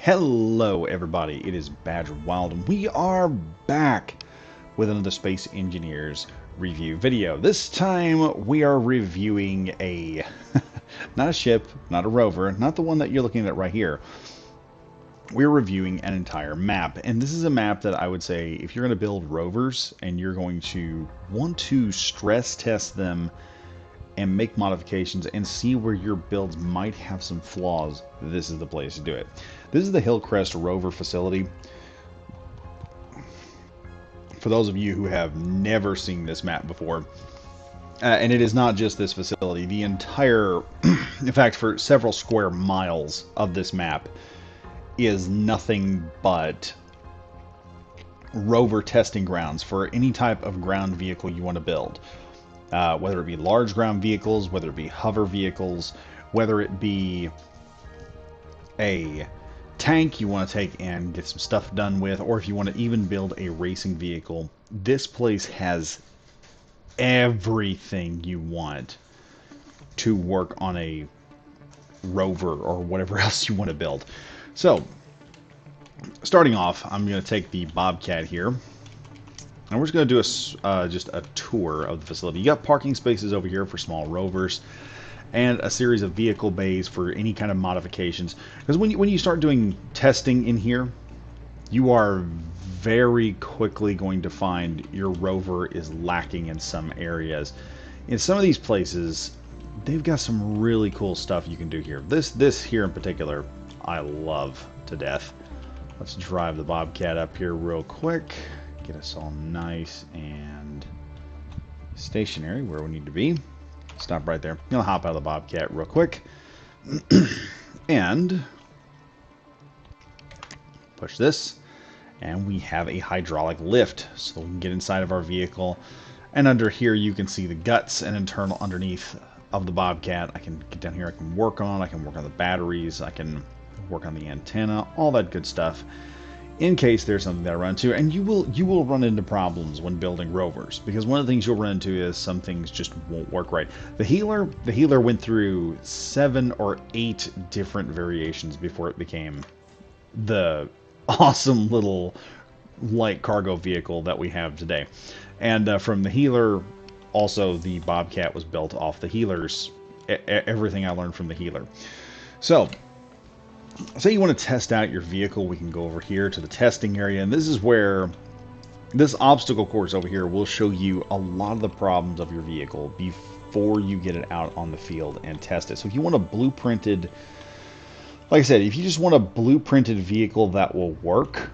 Hello everybody, it is Badger Wild and we are back with another Space Engineers review video. This time we are reviewing a, not a ship, not a rover, not the one that you're looking at right here. We're reviewing an entire map, and this is a map that I would say if you're going to build rovers and you're going to want to stress test them and make modifications and see where your builds might have some flaws, this is the place to do it. This is the HillCrest Rover facility. For those of you who have never seen this map before, and it is not just this facility, the entire, in fact, for several square miles of this map is nothing but rover testing grounds for any type of ground vehicle you want to build. Whether it be large ground vehicles, whether it be hover vehicles, whether it be a tank you want to take and get some stuff done with, or if you want to even build a racing vehicle, this place has everything you want to work on a rover or whatever else you want to build. So, starting off, I'm going to take the Bobcat here. And we're just going to do just a tour of the facility. You got parking spaces over here for small rovers, and a series of vehicle bays for any kind of modifications. Because when you start doing testing in here, you are very quickly going to find your rover is lacking in some areas. In some of these places, they've got some really cool stuff you can do here. This here in particular, I love to death. Let's drive the Bobcat up here real quick. Get us all nice and stationary where we need to be. Stop right there. I'll hop out of the Bobcat real quick. And push this. And we have a hydraulic lift so we can get inside of our vehicle. And under here you can see the guts and internal underneath of the Bobcat. I can get down here, I can work on the batteries, I can work on the antenna, all that good stuff, in case there's something that I run into. And you will run into problems when building rovers, because one of the things you'll run into is some things just won't work right. The healer went through 7 or 8 different variations before it became the awesome little light cargo vehicle that we have today. And from the healer, also the Bobcat was built off the healer's, everything I learned from the healer. So say you want to test out your vehicle, we can go over here to the testing area, and this is where this obstacle course over here will show you a lot of the problems of your vehicle before you get it out on the field and test it. So if you want a blueprinted, like I said, if you just want a blueprinted vehicle that will work,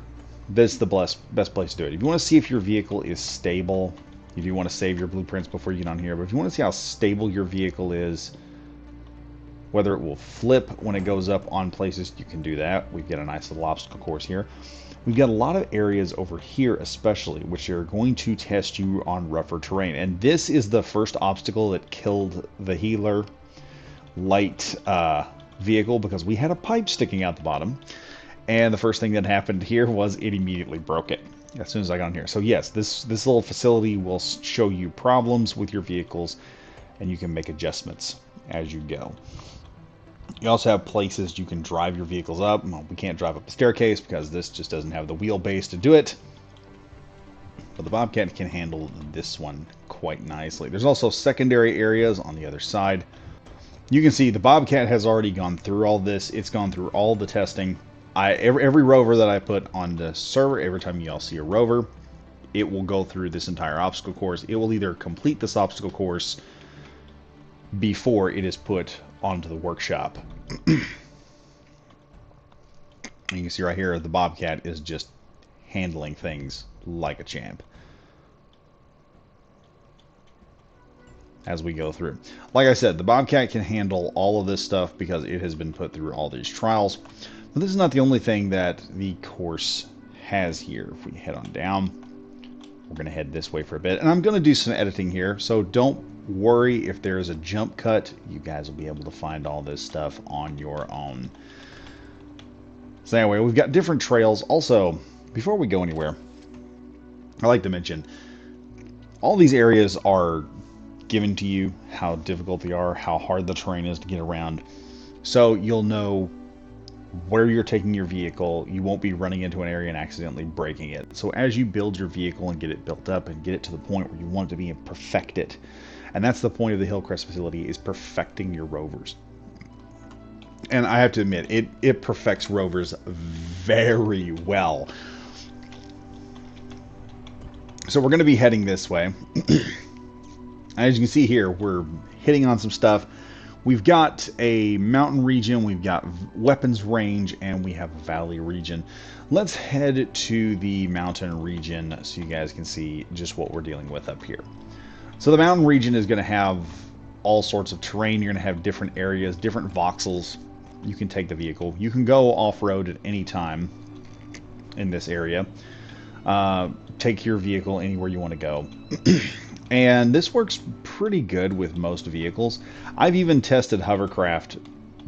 this is the best place to do it. If you want to see if your vehicle is stable, if you want to save your blueprints before you get on here, but if you want to see how stable your vehicle is, whether it will flip when it goes up on places, you can do that. We've got a nice little obstacle course here. We've got a lot of areas over here especially, which are going to test you on rougher terrain. And this is the first obstacle that killed the healer light vehicle, because we had a pipe sticking out the bottom. And the first thing that happened here was it immediately broke it as soon as I got on here. So yes, this little facility will show you problems with your vehicles, and you can make adjustments as you go. You also have places you can drive your vehicles up. Well, we can't drive up a staircase because this just doesn't have the wheelbase to do it. But the Bobcat can handle this one quite nicely. There's also secondary areas on the other side. You can see the Bobcat has already gone through all this. It's gone through all the testing. Every rover that I put on the server, every time you all see a rover, it will go through this entire obstacle course. It will either complete this obstacle course before it is put onto the workshop. You can see right here the Bobcat is just handling things like a champ as we go through. Like I said, the Bobcat can handle all of this stuff because it has been put through all these trials. But this is not the only thing that the course has here. If we head on down, we're going to head this way for a bit, and I'm going to do some editing here, so don't worry if there's a jump cut. You guys will be able to find all this stuff on your own. So anyway, we've got different trails. Also, before we go anywhere, I like to mention all these areas are given to you, how difficult they are, how hard the terrain is to get around, so you'll know where you're taking your vehicle, you won't be running into an area and accidentally breaking it. So as you build your vehicle and get it built up and get it to the point where you want it to be and perfect it, and that's the point of the HillCrest facility, is perfecting your rovers. And I have to admit, it perfects rovers very well. So we're going to be heading this way. As you can see here, we're hitting on some stuff. We've got a mountain region, we've got weapons range, and we have a valley region. Let's head to the mountain region so you guys can see just what we're dealing with up here. So the mountain region is going to have all sorts of terrain. You're going to have different areas, different voxels. You can take the vehicle. You can go off-road at any time in this area. Take your vehicle anywhere you want to go. And this works pretty good with most vehicles. I've even tested hovercraft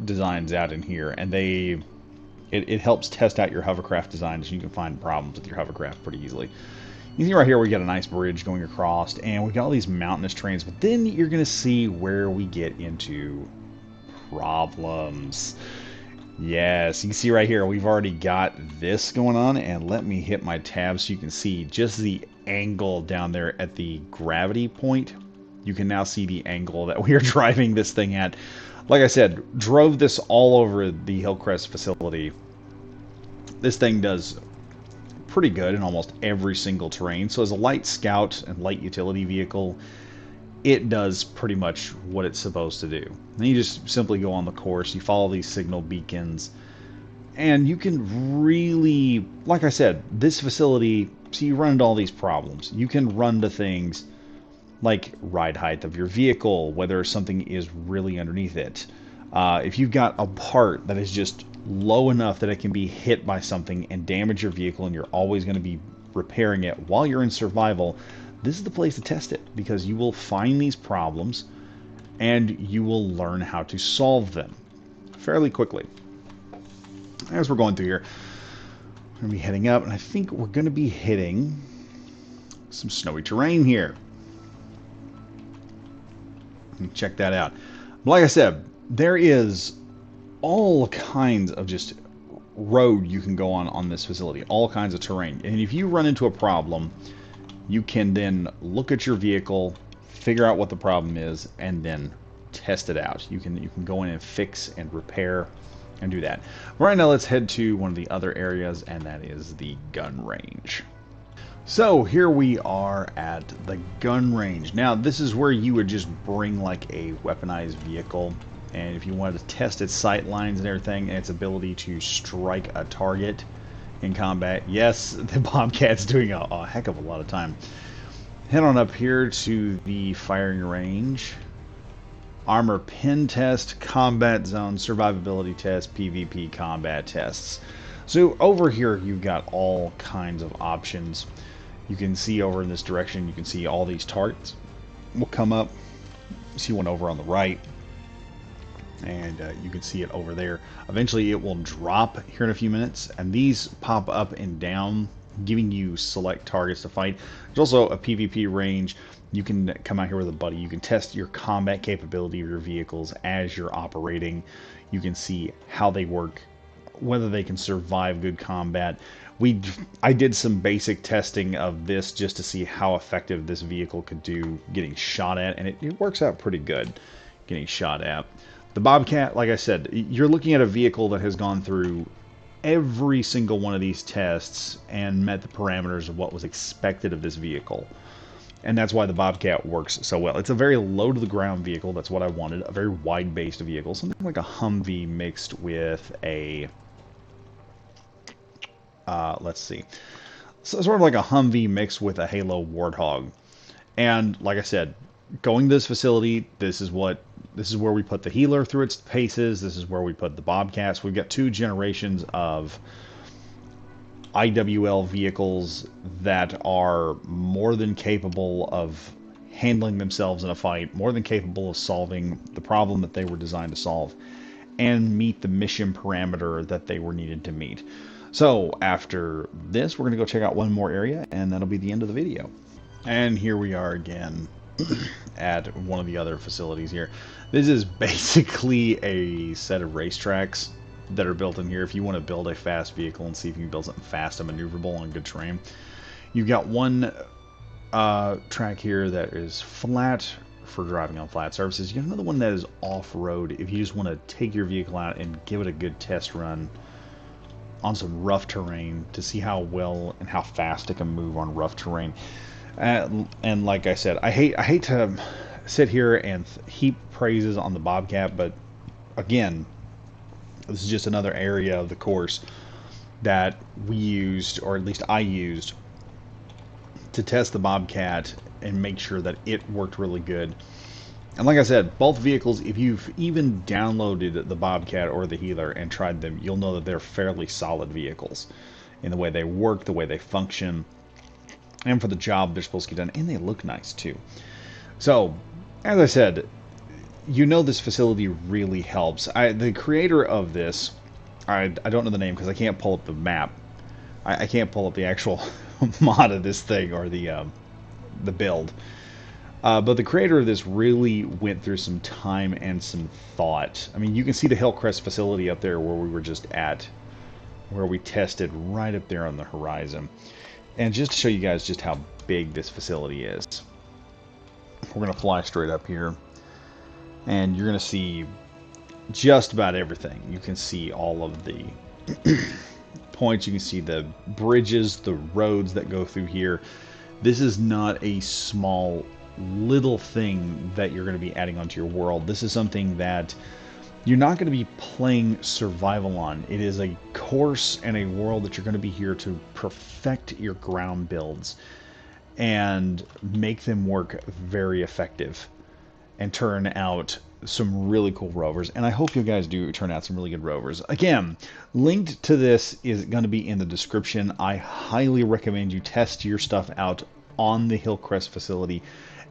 designs out in here, and it helps test out your hovercraft designs, so you can find problems with your hovercraft pretty easily. You see right here we got a nice bridge going across, and we got all these mountainous terrains, but then you're going to see where we get into problems. Yes, you can see right here we've already got this going on, and let me hit my tab so you can see just the angle down there at the gravity point. You can now see the angle that we are driving this thing at. Like I said, drove this all over the HillCrest facility. This thing does pretty good in almost every single terrain. So as a light scout and light utility vehicle, it does pretty much what it's supposed to do. And you just simply go on the course, you follow these signal beacons, and you can really, like I said, this facility, so you run into all these problems. You can run to things like ride height of your vehicle, whether something is really underneath it. If you've got a part that is just low enough that it can be hit by something and damage your vehicle, and you're always going to be repairing it while you're in survival, this is the place to test it, because you will find these problems and you will learn how to solve them fairly quickly. As we're going through here, we're going to be heading up, and I think we're going to be hitting some snowy terrain here. Check that out. Like I said, there is all kinds of just road you can go on this facility, all kinds of terrain. And if you run into a problem, you can then look at your vehicle, figure out what the problem is, and then test it out. You can go in and fix and repair and do that. Right now, let's head to one of the other areas, and that is the gun range. So here we are at the gun range. Now this is where you would just bring like a weaponized vehicle, and if you wanted to test its sight lines and everything, and its ability to strike a target in combat. Yes, the Bobcat's doing a heck of a lot of time. Head on up here to the firing range. Armor pin test, combat zone, survivability test, PvP combat tests. So over here you've got all kinds of options. You can see over in this direction, you can see all these targets will come up. See one over on the right, and you can see it over there. Eventually it will drop here in a few minutes, and these pop up and down, giving you select targets to fight. There's also a PvP range. You can come out here with a buddy. You can test your combat capability of your vehicles as you're operating. You can see how they work, whether they can survive good combat. I did some basic testing of this just to see how effective this vehicle could do getting shot at, and it works out pretty good getting shot at. The Bobcat, like I said, you're looking at a vehicle that has gone through every single one of these tests and met the parameters of what was expected of this vehicle. And that's why the Bobcat works so well. It's a very low-to-the-ground vehicle. That's what I wanted. A very wide-based vehicle. Something like a Humvee mixed with a... let's see. So sort of like a Humvee mixed with a Halo Warthog. And like I said, going to this facility, this is where we put the Healer through its paces. This is where we put the Bobcats. We've got 2 generations of IWL vehicles that are more than capable of handling themselves in a fight, more than capable of solving the problem that they were designed to solve, and meet the mission parameter that they were needed to meet. So after this, we're going to go check out one more area, and that'll be the end of the video. And here we are again at one of the other facilities here. This is basically a set of racetracks. that are built in here if you want to build a fast vehicle and see if you can build something fast and maneuverable on good terrain. You've got one track here that is flat for driving on flat surfaces. You have another one that is off-road if you just want to take your vehicle out and give it a good test run on some rough terrain to see how well and how fast it can move on rough terrain. And like I said, I hate to sit here and heap praises on the Bobcat, but again, this is just another area of the course that we used, or at least I used, to test the Bobcat and make sure that it worked really good. And like I said, both vehicles, if you've even downloaded the Bobcat or the Healer and tried them, you'll know that they're fairly solid vehicles in the way they work, the way they function, and for the job they're supposed to get done. And they look nice too. So, as I said, you know this facility really helps. The creator of this, I don't know the name because I can't pull up the map. I can't pull up the actual mod of this thing or the build. But the creator of this really went through some time and some thought. I mean, you can see the HillCrest facility up there where we were just at, where we tested right up there on the horizon. And just to show you guys just how big this facility is, we're going to fly straight up here. And you're going to see just about everything. You can see all of the points. You can see the bridges, the roads that go through here. This is not a small little thing that you're going to be adding onto your world. This is something that you're not going to be playing survival on. It is a course and a world that you're going to be here to perfect your ground builds and make them work very effective and turn out some really cool rovers. And I hope you guys do turn out some really good rovers. Again, linked to this is going to be in the description. I highly recommend you test your stuff out on the HillCrest facility,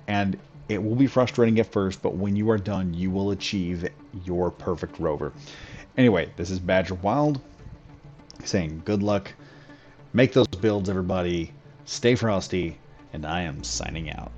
and it will be frustrating at first, but when you are done, you will achieve your perfect rover. Anyway, this is Badger Wild saying good luck. Make those builds, everybody. Stay frosty, and I am signing out.